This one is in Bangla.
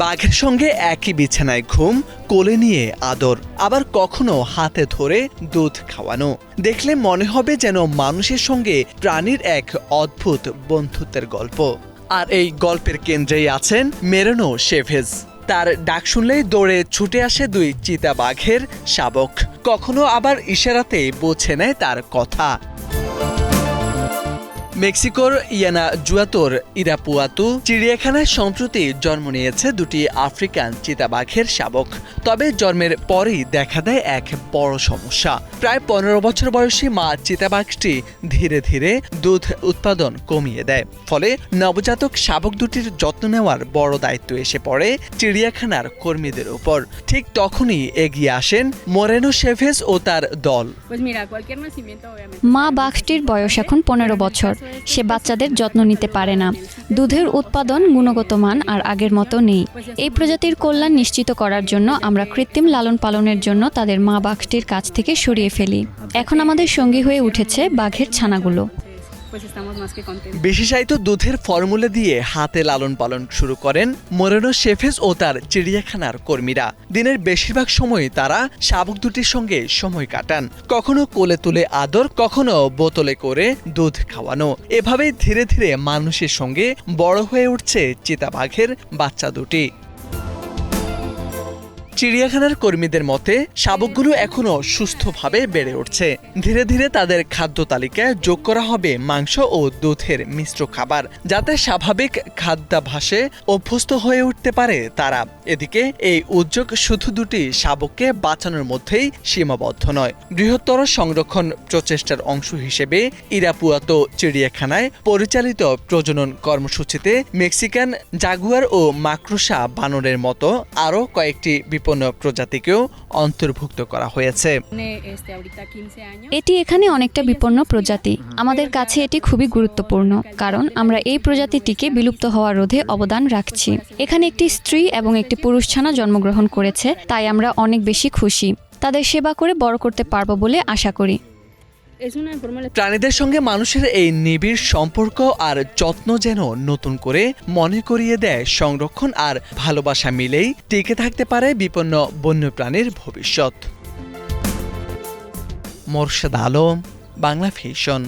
বাঘের সঙ্গে একই বিছানায় ঘুম, কোলে নিয়ে আদর, আবার কখনো হাতে ধরে দুধ খাওয়ানো দেখলে মনে হবে যেন মানুষের সঙ্গে প্রাণীর এক অদ্ভুত বন্ধুত্বের গল্প। আর এই গল্পের কেন্দ্রেই আছেন মেরেনো শেভেজ। তার ডাক শুনলেই দৌড়ে ছুটে আসে দুই চিতাবাঘের শাবক, কখনো আবার ইশারাতে বুঝে নেয় তার কথা। মেক্সিকোর ইয়ানাজুয়াতোর ইরাপুয়াতু চিড়িয়াখানায় সম্প্রতি জন্ম নিয়েছে দুটি আফ্রিকান চিতাবাঘের শাবক। তবে জন্মের পরেই দেখা দেয় এক বড় সমস্যা। প্রায় 15 বছর বয়সী মা চিতাবাঘটি ধীরে ধীরে দুধ উৎপাদন কমিয়ে দেয়। ফলে নবজাতক শাবক দুটির যত্ন নেওয়ার বড় দায়িত্ব এসে পড়ে চিড়িয়াখানার কর্মীদের উপর। ঠিক তখনই এগিয়ে আসেন মোরেনো শেভেজ ও তার দল। মা বাঘটির বয়স এখন 15 বছর। সে বাচ্চাদের যত্ন নিতে পারে না। দুধের উৎপাদন গুণগত মান আর আগের মতো নেই। এই প্রজাতির কল্যাণ নিশ্চিত করার জন্য আমরা কৃত্রিম লালন পালনের জন্য তাদের মা বাঘটির কাছ থেকে সরিয়ে ফেলি। এখন আমাদের সঙ্গী হয়ে উঠেছে বাঘের ছানাগুলো। বিশেষায়িত দুধের ফর্মুলা দিয়ে হাতে লালন পালন শুরু করেন মোরেনো শেভেজ ও তার চিড়িয়াখানার কর্মীরা। দিনের বেশিরভাগ সময় তারা শাবক দুটির সঙ্গে সময় কাটান, কখনো কোলে তুলে আদর, কখনো বোতলে করে দুধ খাওয়ানো। এভাবেই ধীরে ধীরে মানুষের সঙ্গে বড় হয়ে উঠছে চিতাবাঘের বাচ্চা দুটি। চিড়িয়াখানার কর্মীদের মতে শাবকগুলো এখনো সুস্থভাবে বেড়ে উঠছে। ধীরে ধীরে তাদের খাদ্য তালিকায় যোগ করা হবে মাংস ও দুধের মিশ্র খাবার, যাতে স্বাভাবিক খাদ্যাভ্যাসে অভ্যস্ত হয়ে উঠতে পারে তারা। এদিকে এই উদ্যোগ শুধু দুটি শাবককে বাঁচানোর মধ্যেই সীমাবদ্ধ নয়। বৃহত্তর সংরক্ষণ প্রচেষ্টার অংশ হিসেবে ইরাপুয়াতো চিড়িয়াখানায় পরিচালিত প্রজনন কর্মসূচিতে মেক্সিকান জাগুয়ার ও মাকড়সা বানরের মতো আরও কয়েকটি বিপন্ন প্রজাতিকেও অন্তর্ভুক্ত করা হয়েছে। এটি এখানে অনেকটা বিপন্ন প্রজাতি। আমাদের কাছে এটি খুবই গুরুত্বপূর্ণ, কারণ আমরা এই প্রজাতিটিকে বিলুপ্ত হওয়া রোধে অবদান রাখছি। এখানে একটি স্ত্রী এবং একটি পুরুষ ছানা জন্মগ্রহণ করেছে, তাই আমরা অনেক বেশি খুশি। তাদের সেবা করে বড় করতে পারবো বলে আশা করি। প্রাণীদের সঙ্গে মানুষের এই নিবিড় সম্পর্ক আর যত্ন যেন নতুন করে মনে করিয়ে দেয় সংরক্ষণ আর ভালোবাসা মিলেই টিকে থাকতে পারে বিপন্ন বন্যপ্রাণীর ভবিষ্যৎ। মোরশেদ আলম, বাংলা ভিশন।